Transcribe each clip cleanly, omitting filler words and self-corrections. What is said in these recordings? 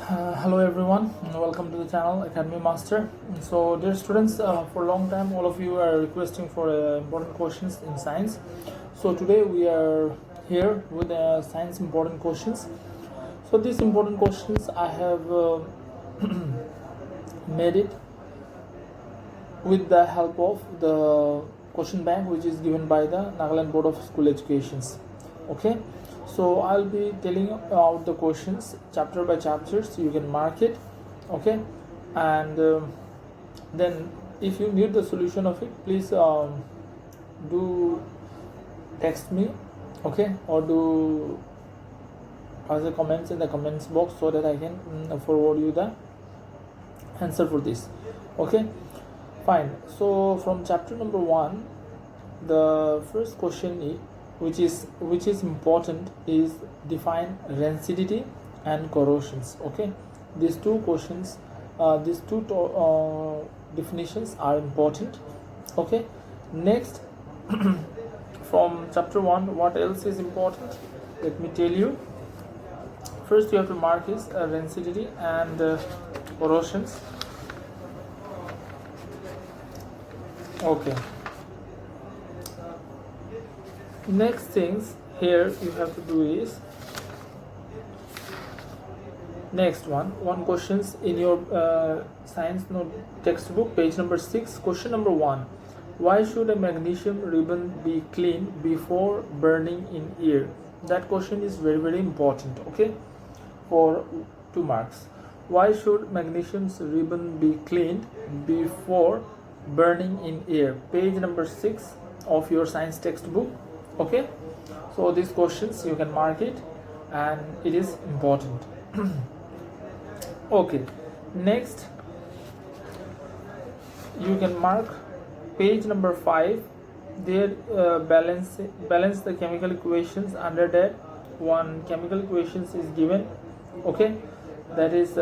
Hello everyone, and welcome to the channel Academy Master. So dear students, for a long time all of you are requesting for important questions in science. So today we are here with science important questions. So these important questions I have made it with the help of the question bank which is given by the Nagaland Board of School Educations. Okay, so I'll be telling out the questions chapter by chapter, so you can mark it. Okay, and then if you need the solution of it, please do text me, okay, or do ask the comments in the comments box so that I can forward you the answer for this. Okay, fine. So from chapter number 1, the first question which is important is define rancidity and corrosions. Okay, these two questions, these two definitions are important. Okay, next from chapter 1, what else is important? Let me tell you. First you have to mark is rancidity and corrosions. Okay, next things here you have to do is next one questions in your science note textbook, page number 6. Question number 1: why should a magnesium ribbon be cleaned before burning in air? That question is very important. Okay, for 2 marks. Why should magnesium ribbon be cleaned before burning in air? Page number 6 of your science textbook. Okay, so these questions you can mark it and it is important. Okay, next you can mark page number 5. There balance the chemical equations. Under that one chemical equations is given. Okay, that is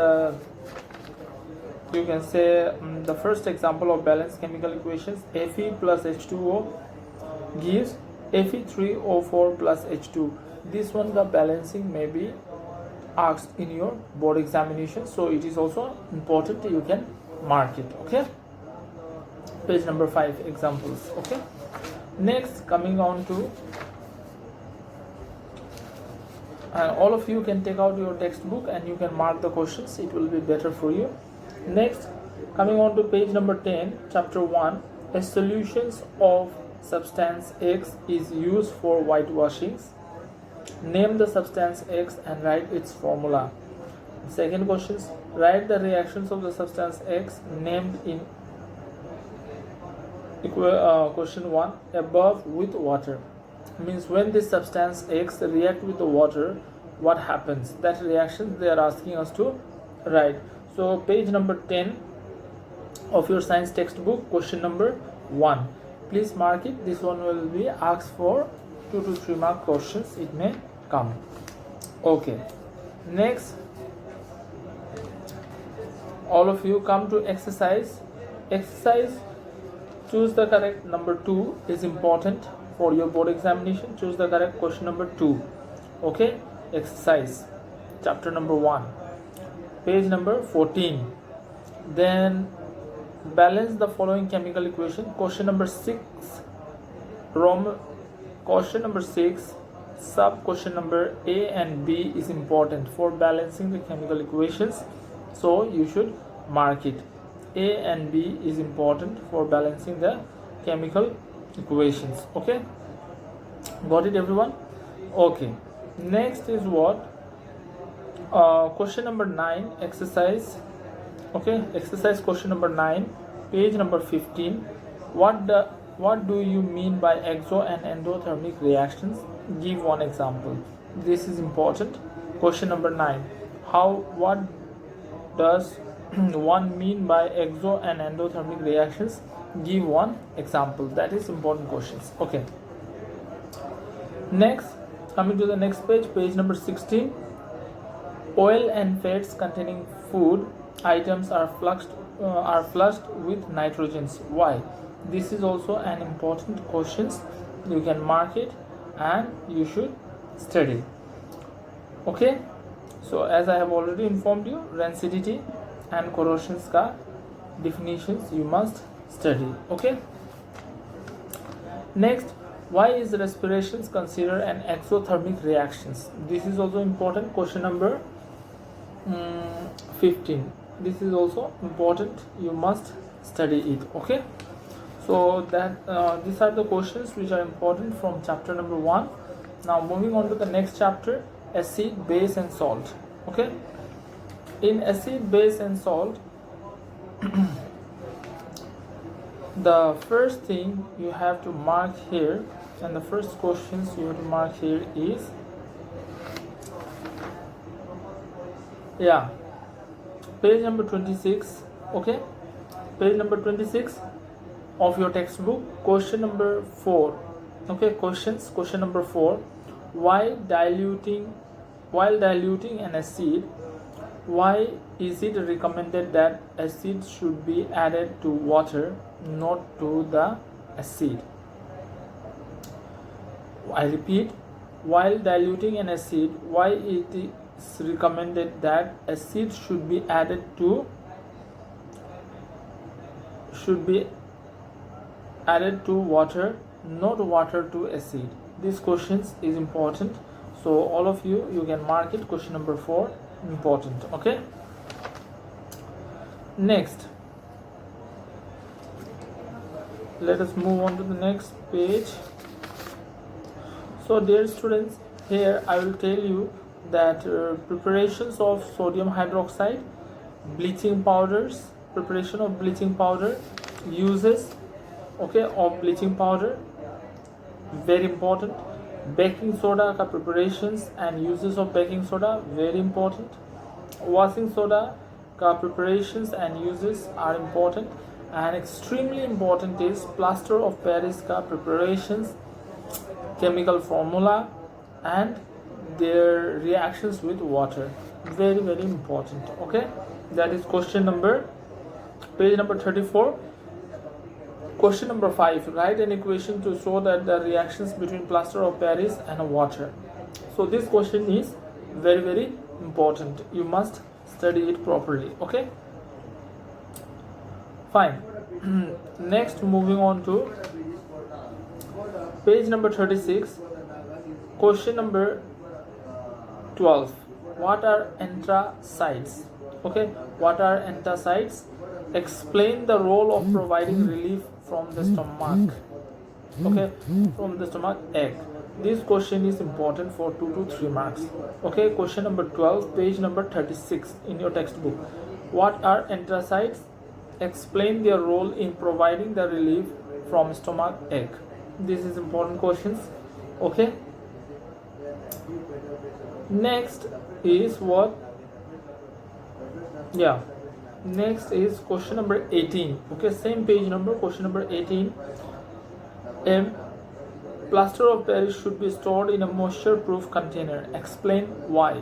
you can say the first example of balanced chemical equations: Fe plus H2O gives Fe3O4 plus H2. This one, the balancing may be asked in your board examination, so it is also important. You can mark it. Okay, page number 5 examples. Okay, next coming on to, and all of you can take out your textbook and you can mark the questions. It will be better for you. Next, coming on to page number 10, chapter 1: a solutions of substance X is used for whitewashings. Name the substance X and write its formula. Second questions: write the reactions of the substance X named in question 1 above with water. Means when this substance X react with the water, what happens? That reaction they are asking us to write. So page number 10 of your science textbook, question number 1. Please mark it. This one will be asked for 2 to 3 mark questions. It may come. Okay, next all of you come to exercise. Choose the correct. Number 2 is important for your board examination. Choose the correct question number 2. Okay, exercise chapter number 1, page number 14. Then balance the following chemical equation. Question number 6 question number 6 sub question number A and B is important for balancing the chemical equations, so you should mark it. A and B is important for balancing the chemical equations. Okay, got it everyone? Okay, next is what? Question number 9, exercise. Okay, exercise question number 9, page number 15. What do you mean by exo and endothermic reactions? Give one example. This is important. Question number 9. What does one mean by exo and endothermic reactions? Give one example. That is important questions. Okay, next coming to the next page, page number 16. Oil and fats containing food items are flushed with nitrogens. Why? This is also an important question. You can mark it and you should study. Okay, So as I have already informed you, rancidity and corrosions ka definitions you must study. Okay. Next, why is respirations considered an exothermic reactions? This is also important. Question number 15. This is also important. You must study it. Okay. So that these are the questions which are important from chapter number 1. Now moving on to the next chapter, acid, base and salt. Okay. In acid, base and salt, the first thing you have to mark here, and the first questions you have to mark here is, page number 26. Okay, page number 26 of your textbook, question number 4. Okay, question number 4. While diluting an acid, why is it recommended that acid should be added to water, not to the acid? I repeat, while diluting an acid, why it is recommended that acid should be added to water, not water to acid? This question is important, so all of you can mark it. Question number 4, important. Okay. Next, let us move on to the next page. So dear students, here I will tell you that preparations of sodium hydroxide, bleaching powders, preparation of bleaching powder, uses of bleaching powder, very important. Baking soda ka preparations and uses of baking soda, very important. Washing soda ka preparations and uses are important, and extremely important is plaster of Paris ka preparations, chemical formula and their reactions with water, very very important. Okay, that is question number, page number 34. Question number 5, write an equation to show that the reactions between plaster of Paris and water. So this question is very very important. You must study it properly. Okay, fine. Next, moving on to page number 36, question number 12. What are anthracites? Okay, what are anthracites? Explain the role of providing relief from the stomach. Okay, from the stomach ache. This question is important for 2 to 3 marks. Okay, question number 12, page number 36 in your textbook. What are anthracites? Explain their role in providing the relief from stomach ache. This is important questions. Okay. Next is what? Next is question number 18. Okay, same page number, question number 18. Plaster of Paris should be stored in a moisture-proof container. Explain why.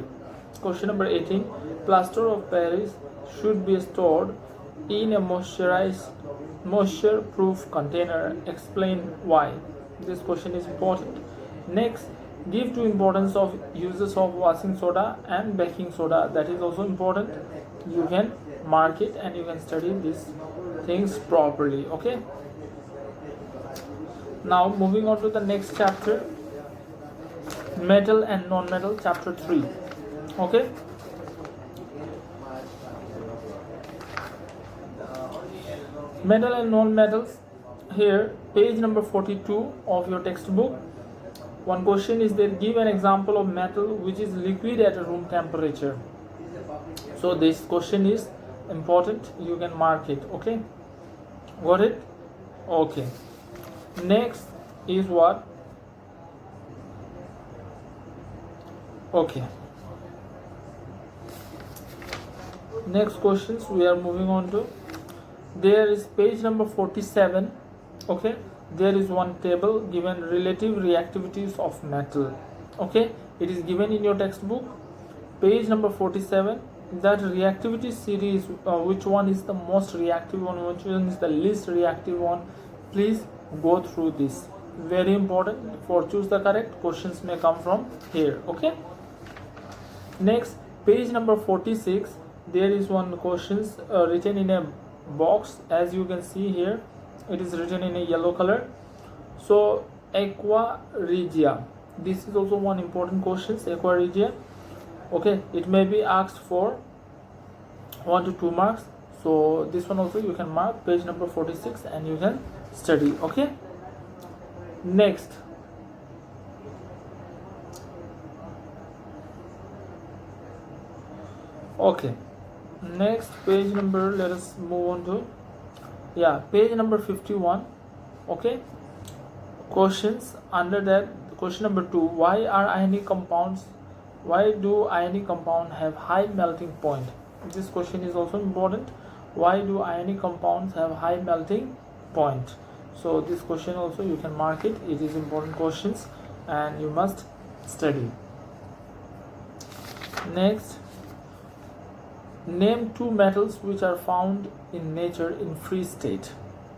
Question number 18. Plaster of Paris should be stored in a moisture-proof container. Explain why. This question is important. Next, give due importance of uses of washing soda and baking soda. That is also important. You can mark it and you can study these things properly. Okay. Now moving on to the next chapter, metal and non-metal, chapter 3. Okay. Metal and non-metals, here page number 42 of your textbook. One question is there, give an example of metal which is liquid at room temperature. So this question is important, you can mark it. Okay, got it? Okay. Next is what? Okay, next questions we are moving on to. There is page number 47. Okay, there is one table given relative reactivities of metal. Okay, it is given in your textbook, page number 47. That reactivity series, which one is the most reactive one, which one is the least reactive one, please go through this. Very important for choose the correct questions may come from here. Okay. Next, Page number 46, there is one questions written in a box. As you can see here, it is written in a yellow color. So aqua regia, this is also one important question. Aqua regia, okay, it may be asked for 1 to 2 marks. So this one also you can mark page number 46 and you can study. Okay, next, okay, next page number, let us move on to, yeah, page number 51. Okay, questions under that. Question number 2, why are ionic compounds, why do ionic compound have high melting point? This question is also important. Why do ionic compounds have high melting point? So this question also you can mark it. It is important questions and you must study. Next, name 2 metals which are found in nature in free state.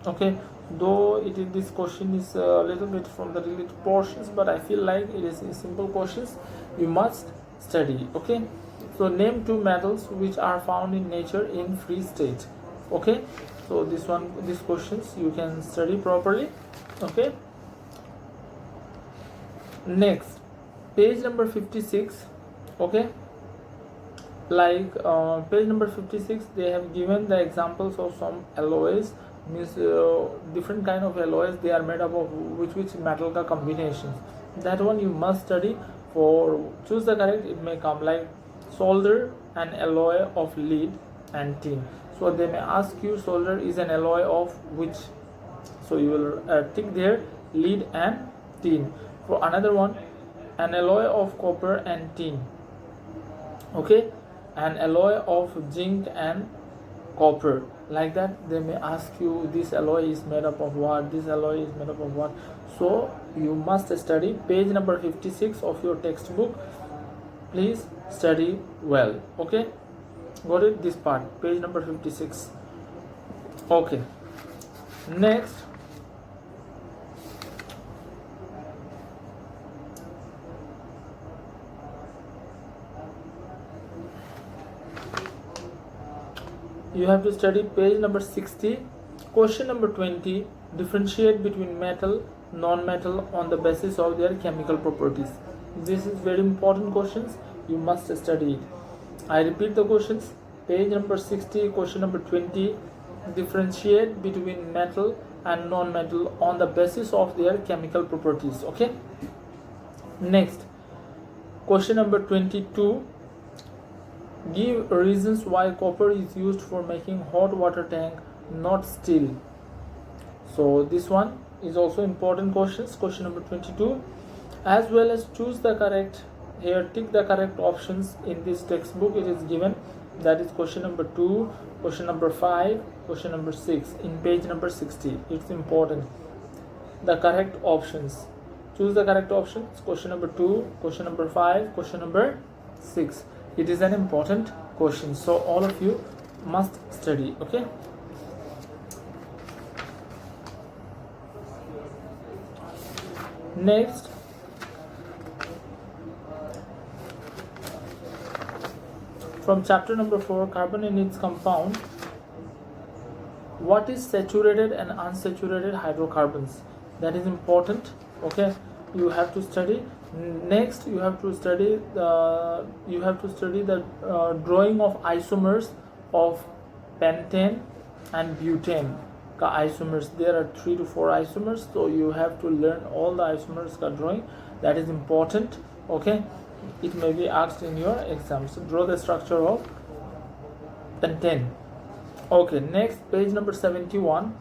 Okay, though this question is a little bit from the related portions, but I feel like it is simple questions, you must study. Okay, so name 2 metals which are found in nature in free state. Okay, so these questions you can study properly. Okay, next, page number 56. Okay, like page number 56, they have given the examples of some alloys, means different kind of alloys they are made up of which metal ka combinations. That one you must study. For choose the correct, it may come like solder, an alloy of lead and tin. So they may ask you solder is an alloy of which, so you will tick there lead and tin. For another one, an alloy of copper and tin. Okay, an alloy of zinc and copper. Like that they may ask you this alloy is made up of what, this alloy is made up of what. So you must study page number 56 of your textbook. Please study well. Okay, got it, this part, page number 56. Okay, next, you have to study page number 60. Question number 20, differentiate between metal, non-metal on the basis of their chemical properties. This is very important questions, you must study it. I repeat the questions. Page number 60, question number 20, differentiate between metal and non-metal on the basis of their chemical properties. Okay, next, question number 22, give reasons why copper is used for making hot water tank, not steel. So this one is also important questions, question number 22, as well as choose the correct. Here tick the correct options in this textbook, it is given, that is question number 2, question number 5, question number 6 in page number 60. It's important, the correct options, choose the correct options, question number 2, question number 5, question number 6. It is an important question, so all of you must study. Okay, next, from chapter number 4, carbon and its compound, what is saturated and unsaturated hydrocarbons? That is important. Okay, you have to study. Next, you have to study the drawing of isomers of pentane and butane ka isomers. There are 3 to 4 isomers, so you have to learn all the isomers ka drawing. That is important. Okay, it may be asked in your exams. So draw the structure of pentane. Okay, next, page number 71.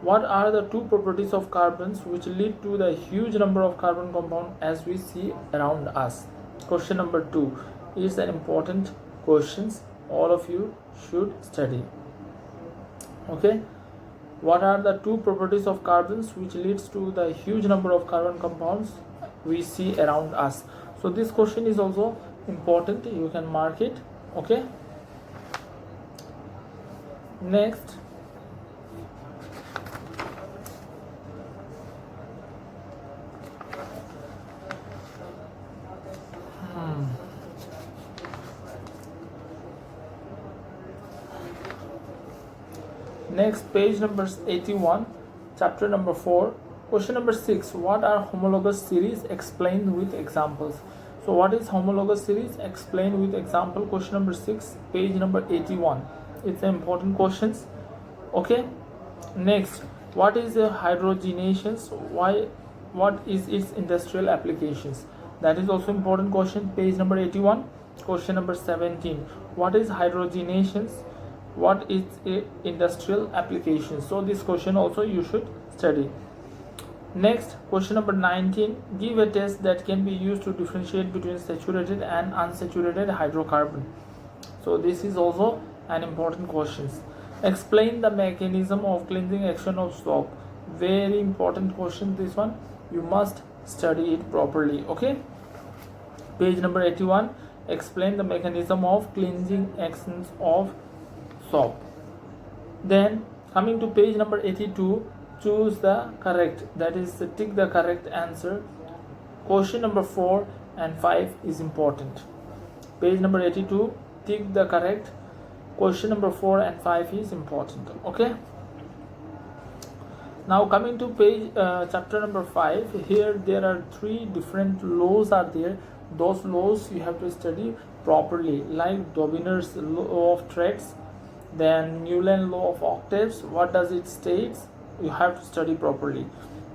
What are the 2 properties of carbons which lead to the huge number of carbon compounds as we see around us? Question number 2 is an important questions, all of you should study. Okay, what are the 2 properties of carbons which leads to the huge number of carbon compounds we see around us? So this question is also important, you can mark it. Okay, next, Next, page number 81, chapter number 4, question number 6. What are homologous series? Explained with examples. So what is homologous series? Explained with example. Question number 6, page number 81. It's important questions. Okay. Next, what is the hydrogenations? What is its industrial applications? That is also important question. Page number 81. Question number 17. What is hydrogenations? What is industrial application? So this question also you should study. Next, question number 19. Give a test that can be used to differentiate between saturated and unsaturated hydrocarbon. So this is also an important question. Explain the mechanism of cleansing action of soap. Very important question, this one. You must study it properly. Okay. Page number 81. Explain the mechanism of cleansing actions of soap. Then coming to page number 82, choose the correct, that is tick the correct answer. Question number 4 and 5 is important. Page number 82, tick the correct. Question number 4 and 5 is important. Okay. Now coming to page chapter number 5, here there are 3 different laws are there. Those laws you have to study properly, like Dobiner's law of threads, then Newland law of octaves. What does it states? You have to study properly.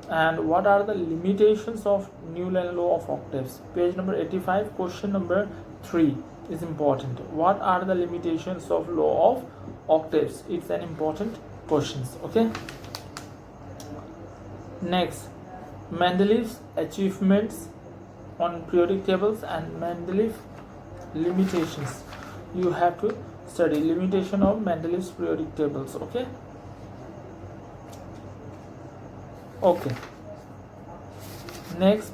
And what are the limitations of Newland law of octaves? Page number 85, question number 3 is important. What are the limitations of law of octaves? It's an important questions. Okay. Next, Mendeleev's achievements on periodic tables and Mendeleev limitations. You have to study limitation of Mendeleev's periodic tables. Okay. Okay. Next,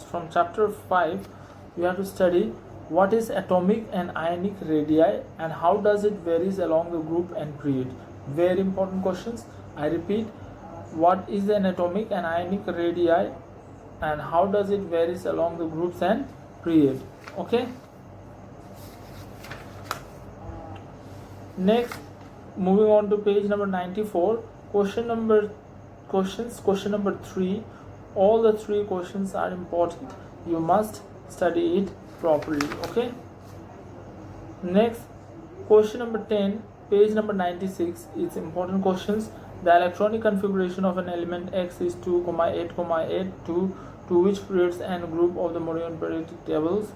from chapter 5, you have to study what is atomic and ionic radii and how does it varies along the group and period. Very important questions. I repeat, what is an atomic and ionic radii and how does it varies along the groups and period. Okay. Next, moving on to page number 94, question number 3. All the 3 questions are important. You must study it properly. Okay. Next, question number 10, page number 96. It's important questions. The electronic configuration of an element X is 2, 8, 8 to which periods and group of the Morion periodic tables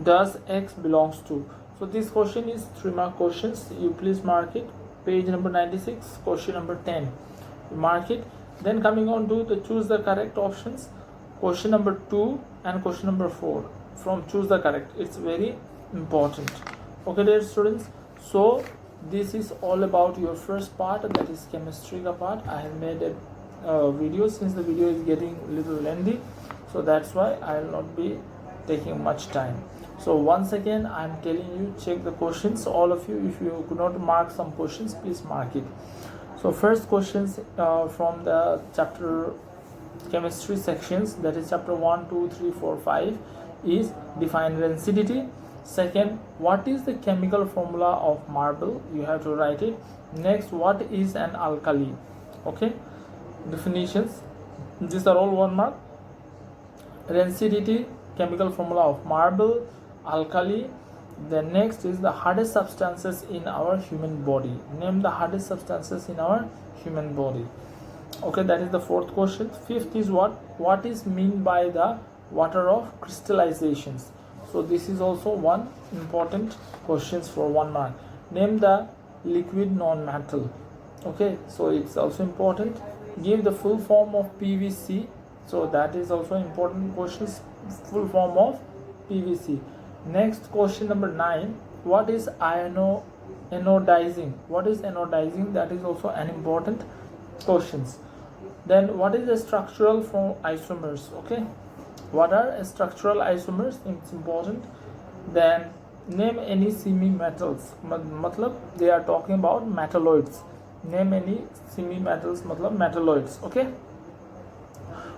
does X belongs to? So this question is 3 mark questions. You please mark it. Page number 96, question number 10. Mark it. Then coming on to the choose the correct options. Question number 2 and question number 4 from choose the correct. It's very important. Okay, dear students. So this is all about your first part, that is chemistry part. I have made a video since the video is getting a little lengthy, so that's why I will not be taking much time. So once again I am telling you, check the questions. All of you, if you could not mark some questions, please mark it. So first questions from the chapter chemistry sections, that is chapter 1, 2, 3, 4, 5 is define rancidity. Second, what is the chemical formula of marble? You have to write it. Next, what is an alkali? Okay, definitions. These are all 1 mark. Rancidity, chemical formula of marble, alkali. The next is the hardest substances in our human body. Name the hardest substances in our human body. Okay, that is the 4th question. 5th is what is meant by the water of crystallizations. So this is also one important questions for 1 mark. Name the liquid non-metal. Okay, so it's also important. Give the full form of PVC. So that is also important questions. Full form of PVC. Next, question number 9. What is anodizing? What is anodizing? That is also an important questions. Then what is the structural form isomers? Okay, what are structural isomers? It's important. Then name any semi-metals. Matlab they are talking about metalloids. Name any semi-metals, matlab metalloids. Okay.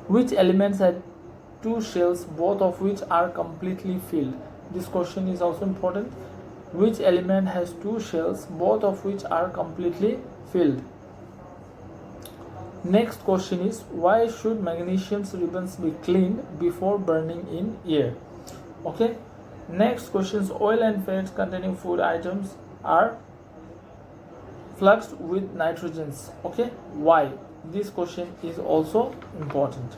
Which elements had 2 shells, both of which are completely filled? This question is also important. Which element has two shells, both of which are completely filled? Next question is, why should magnesium ribbons be cleaned before burning in air? Okay. Next question is, oil and fats containing food items are fluxed with nitrogens. Okay. Why? This question is also important.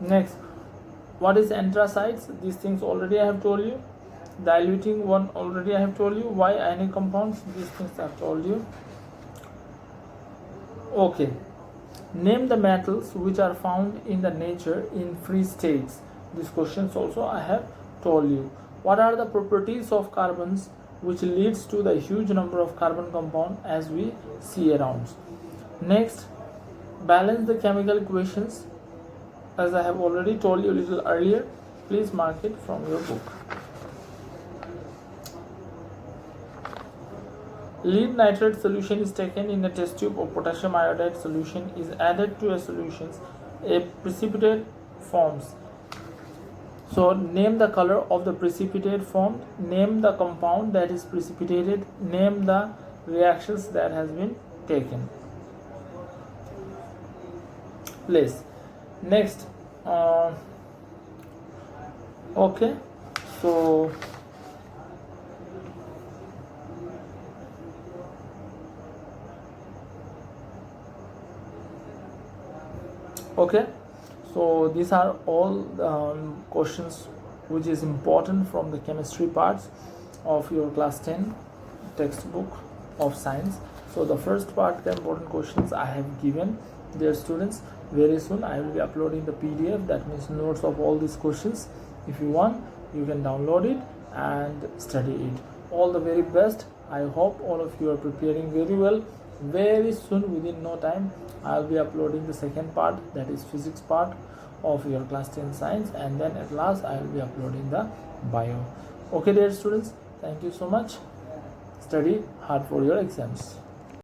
Next, what is anthracites? These things already I have told you. Diluting one already I have told you. Why ionic compounds? These things I have told you. Okay. Name the metals which are found in the nature in free states. These questions also I have told you. What are the properties of carbons which leads to the huge number of carbon compound as we see around? Next, balance the chemical equations. As I have already told you a little earlier, please mark it from your book. Lead nitrate solution is taken in a test tube or potassium iodide solution is added to a solution. A precipitate forms. So name the color of the precipitate formed, name the compound that is precipitated, name the reactions that has been taken. Place. Next. Okay. So okay, so these are all questions which is important from the chemistry parts of your class 10 textbook of science. So the first part, the important questions I have given, dear students. Very soon I will be uploading the PDF, that means notes of all these questions. If you want, you can download it and study it. All the very best. I hope all of you are preparing very well. Very soon, within no time, I will be uploading the second part, that is physics part of your class 10 science, and then at last I will be uploading the bio. Okay, dear students, thank you so much. Study hard for your exams.